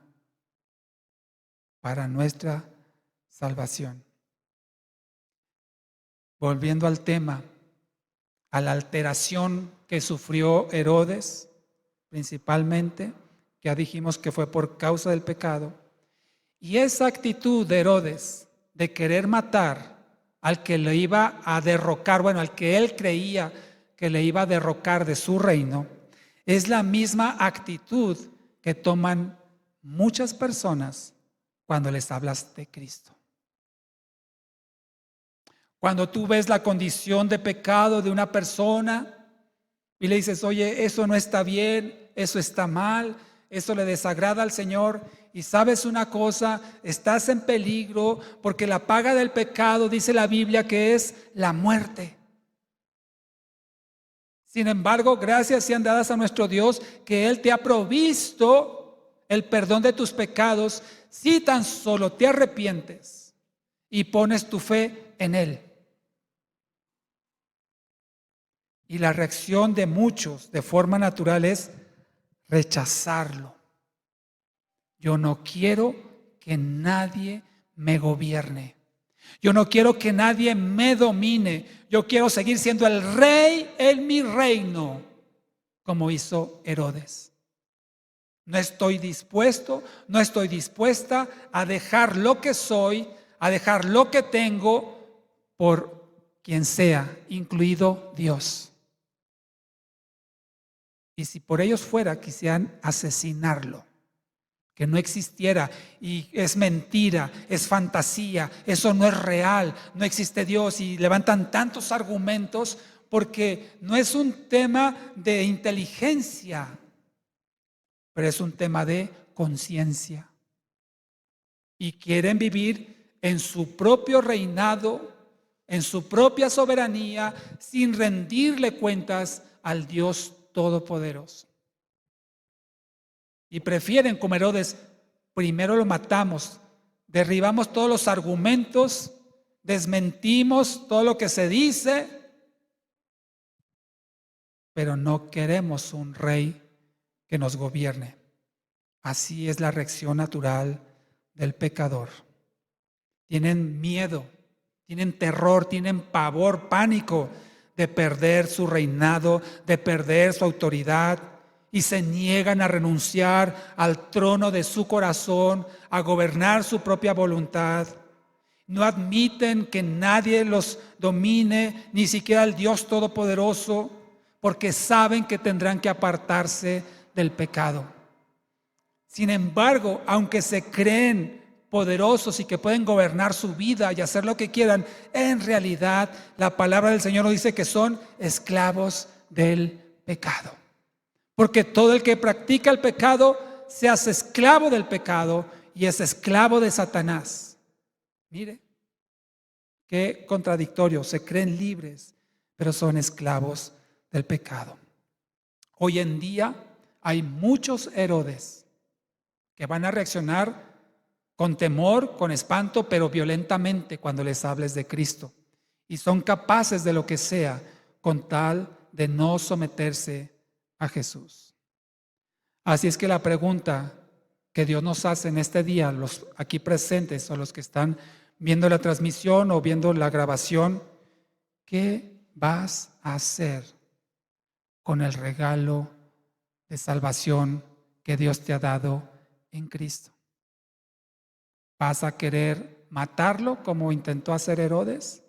para nuestra salvación. Volviendo al tema, a la alteración que sufrió Herodes, principalmente, ya dijimos que fue por causa del pecado. Y esa actitud de Herodes de querer matar al que le iba a derrocar, bueno, al que él creía que le iba a derrocar de su reino, es la misma actitud que toman muchas personas cuando les hablas de Cristo. Cuando tú ves la condición de pecado de una persona y le dices: oye, eso no está bien, eso está mal, eso le desagrada al Señor, y sabes una cosa, estás en peligro, porque la paga del pecado, dice la Biblia, que es la muerte. Sin embargo, gracias sean dadas a nuestro Dios, que Él te ha provisto el perdón de tus pecados, si tan solo te arrepientes y pones tu fe en Él. Y la reacción de muchos de forma natural es rechazarlo. Yo no quiero que nadie me gobierne. Yo no quiero que nadie me domine. Yo quiero seguir siendo el rey en mi reino, como hizo Herodes. No estoy dispuesto, no estoy dispuesta a dejar lo que soy, a dejar lo que tengo por quien sea, incluido Dios. Y si por ellos fuera, quisieran asesinarlo, que no existiera, y es mentira, es fantasía, eso no es real, no existe Dios, y levantan tantos argumentos porque no es un tema de inteligencia, pero es un tema de conciencia. Y quieren vivir en su propio reinado, en su propia soberanía, sin rendirle cuentas al Dios Todopoderoso. Y prefieren, como Herodes, primero lo matamos, derribamos todos los argumentos, desmentimos todo lo que se dice, pero no queremos un rey que nos gobierne. Así es la reacción natural del pecador. Tienen miedo, tienen terror, tienen pavor, pánico de perder su reinado, de perder su autoridad, y se niegan a renunciar al trono de su corazón, a gobernar su propia voluntad. No admiten que nadie los domine, ni siquiera el Dios Todopoderoso, porque saben que tendrán que apartarse del pecado. Sin embargo, aunque se creen poderosos y que pueden gobernar su vida y hacer lo que quieran, en realidad la palabra del Señor nos dice que son esclavos del pecado. Porque todo el que practica el pecado se hace esclavo del pecado y es esclavo de Satanás. Mire, qué contradictorio, se creen libres, pero son esclavos del pecado. Hoy en día hay muchos Herodes que van a reaccionar con temor, con espanto, pero violentamente cuando les hables de Cristo. Y son capaces de lo que sea con tal de no someterse a Jesús. Así es que la pregunta que Dios nos hace en este día, los aquí presentes o los que están viendo la transmisión o viendo la grabación, ¿qué vas a hacer con el regalo de salvación que Dios te ha dado en Cristo? ¿Vas a querer matarlo como intentó hacer Herodes?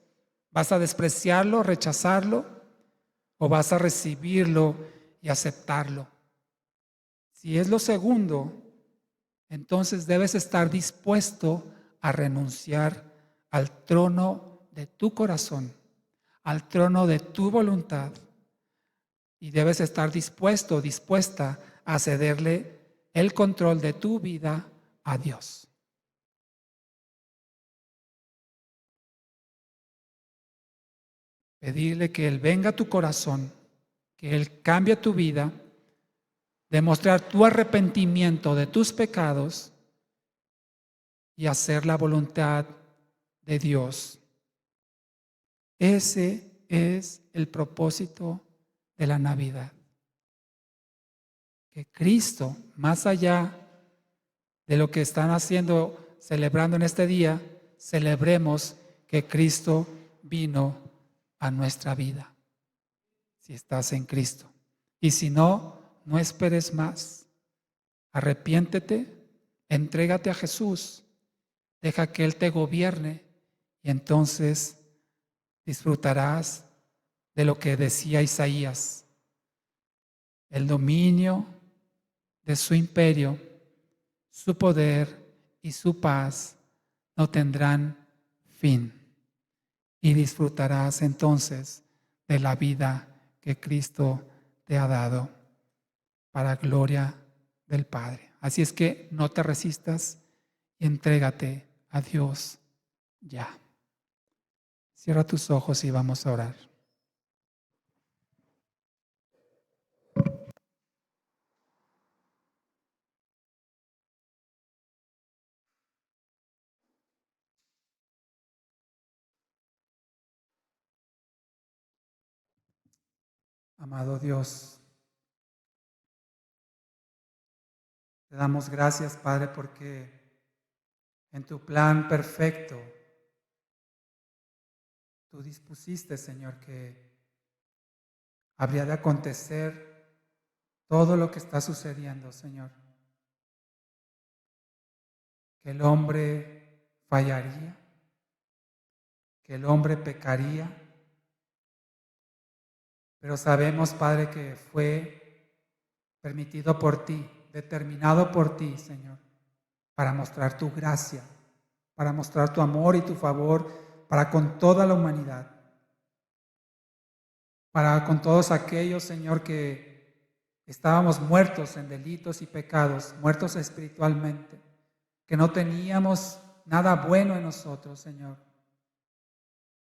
¿Vas a despreciarlo, rechazarlo? ¿O vas a recibirlo y aceptarlo? Si es lo segundo, entonces debes estar dispuesto a renunciar al trono de tu corazón, al trono de tu voluntad, y debes estar dispuesto, dispuesta a cederle el control de tu vida a Dios. Pedirle que Él venga a tu corazón, que Él cambie tu vida, demostrar tu arrepentimiento de tus pecados y hacer la voluntad de Dios. Ese es el propósito de la Navidad. Que Cristo, más allá de lo que están haciendo, celebrando en este día, celebremos que Cristo vino a nuestra vida. Si estás en Cristo. Y si no, no esperes más. Arrepiéntete, entrégate a Jesús, deja que Él te gobierne y entonces disfrutarás de lo que decía Isaías, el dominio de su imperio, su poder y su paz no tendrán fin. Y disfrutarás entonces de la vida que Cristo te ha dado para gloria del Padre. Así es que no te resistas y entrégate a Dios ya. Cierra tus ojos y vamos a orar. Amado Dios, te damos gracias, Padre, porque en tu plan perfecto tú dispusiste, Señor, que habría de acontecer todo lo que está sucediendo, Señor. Que el hombre fallaría, que el hombre pecaría, pero sabemos, Padre, que fue permitido por ti, determinado por ti, Señor, para mostrar tu gracia, para mostrar tu amor y tu favor para con toda la humanidad, para con todos aquellos, Señor, que estábamos muertos en delitos y pecados, muertos espiritualmente, que no teníamos nada bueno en nosotros, Señor,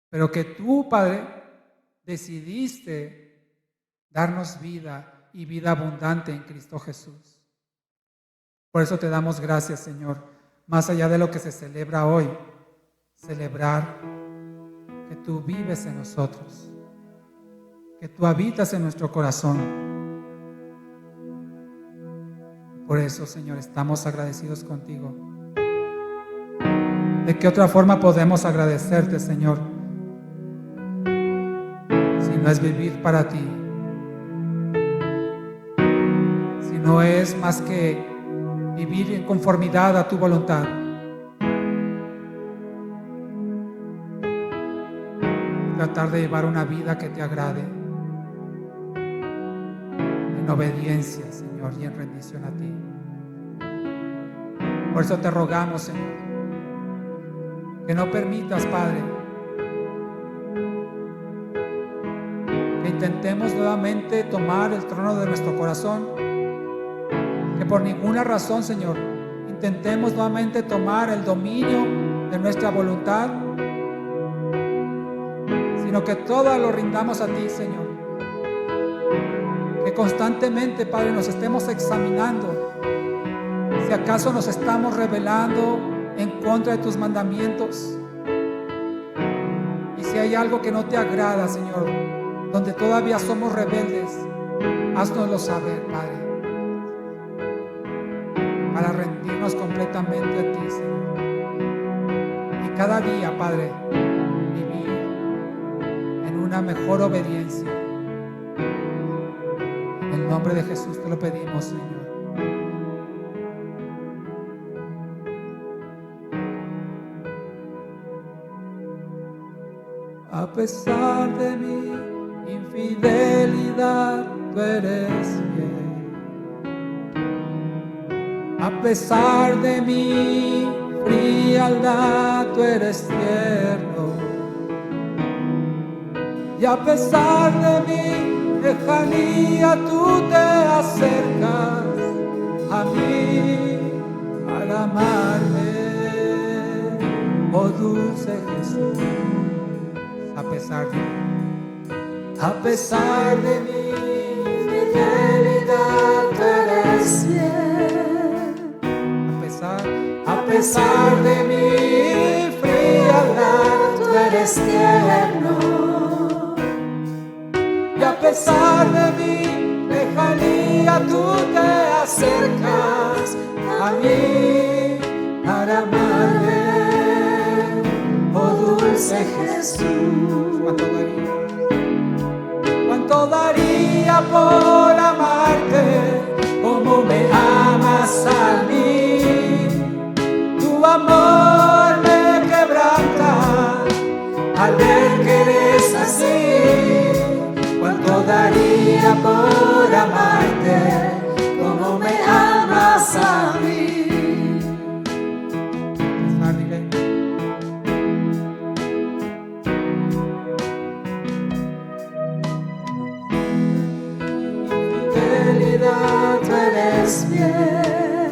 pero que tú, Padre, decidiste darnos vida y vida abundante en Cristo Jesús. Por eso te damos gracias, Señor, más allá de lo que se celebra hoy, celebrar que tú vives en nosotros, que tú habitas en nuestro corazón. Por eso, Señor, estamos agradecidos contigo. ¿De qué otra forma podemos agradecerte, Señor? Si no es vivir para ti, si no es más que vivir en conformidad a tu voluntad. Tratar de llevar una vida que te agrade, en obediencia, Señor, y en rendición a ti. Por eso te rogamos, Señor, que no permitas, Padre, que intentemos nuevamente tomar el trono de nuestro corazón, que por ninguna razón, Señor, intentemos nuevamente tomar el dominio de nuestra voluntad, sino que todo lo rindamos a ti, Señor. Que constantemente, Padre, nos estemos examinando si acaso nos estamos rebelando en contra de tus mandamientos, y si hay algo que no te agrada, Señor, donde todavía somos rebeldes, haznoslo saber, Padre, para rendirnos completamente a ti, Señor, y cada día, Padre, vivir en una mejor obediencia. En el nombre de Jesús te lo pedimos, Señor. A pesar de mi infidelidad, tú eres fiel. A pesar de mi frialdad, tú eres tierno. Y a pesar de mi lejanía, tú te acercas a mí para amarme, oh dulce Jesús. A pesar de mi fidelidad, tú eres fiel. A pesar de mi frialdad, tú eres tierno. Y a pesar de mi lejanía, tú te acercas a mí para amarme, oh dulce Jesús. ¿Cuánto daría por amarte como me amas a mí? Tu amor me quebranta al ver que eres así. ¿Cuánto daría por amarte como me amas a mí? Tú eres fiel.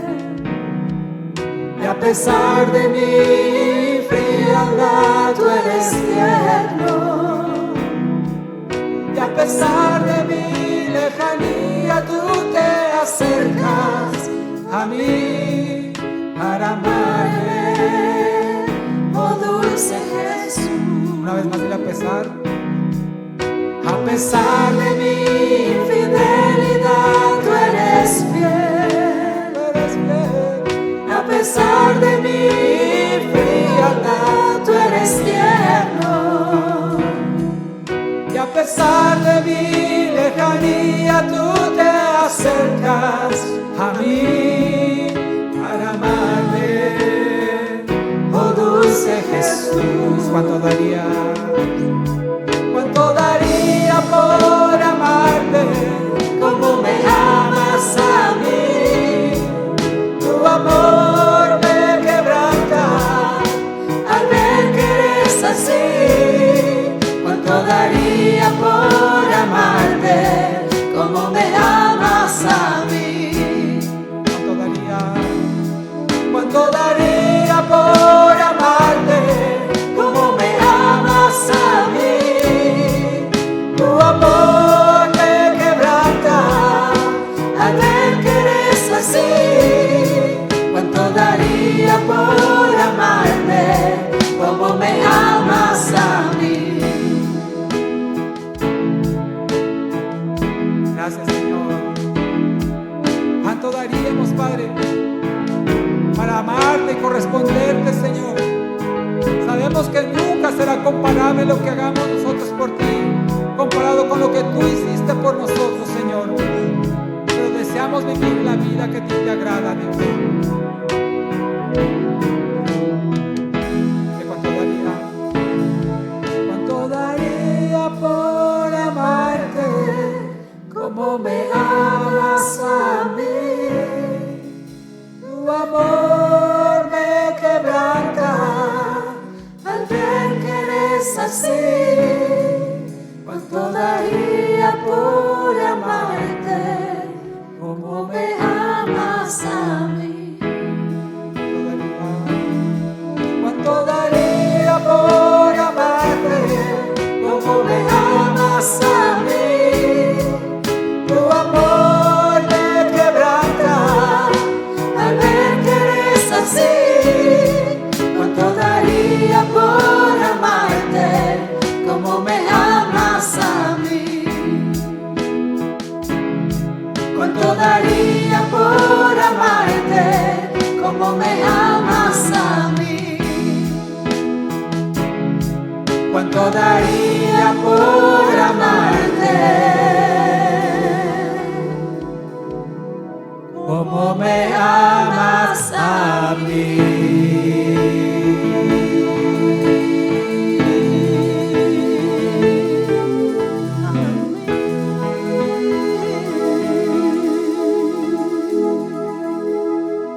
Y a pesar de mi frialdad, tú eres tierno. Y a pesar de mi lejanía, tú te acercas a mí para amarme, oh dulce Jesús. Una vez más, dile a pesar de mi infidelidad, tú eres fiel, a pesar de mi frialdad, tú eres tierno, y a pesar de mi lejanía, tú te acercas a mí para amarme, oh dulce Jesús. ¿Cuánto daría? ¿Cuánto daría por amarte como me amas a mí? Tu amor me quebranta al ver que eres así. ¿Cuánto daría por amarte como me amas a mí? ¿Cuánto daría? ¿Cuánto daría por amarte como me amas a mí? lo que hagamos nosotros por ti, comparado con lo que tú hiciste por nosotros, Señor. Pero deseamos vivir la vida que a ti te agrada, Dios. ¿Cuánto daría por amarte como me amas a mí? Tu amor me quebranta al ver que eres así. ¿Cuánto daría por amarte como me amas a mí? ¿Cuánto daría por amarte como me amas a mí? Tu amor me quebranta al ver que eres así. ¿Cuánto daría por amarte como me amas a mí? ¿Cuánto daría por amarte como me amas a mí? ¿Cuánto daría por amarte como me amas a mí?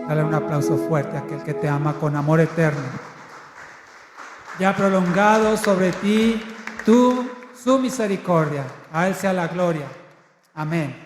Dale un aplauso fuerte a aquel que te ama con amor eterno. Ya prolongado sobre ti su misericordia. A Él sea la gloria. Amén.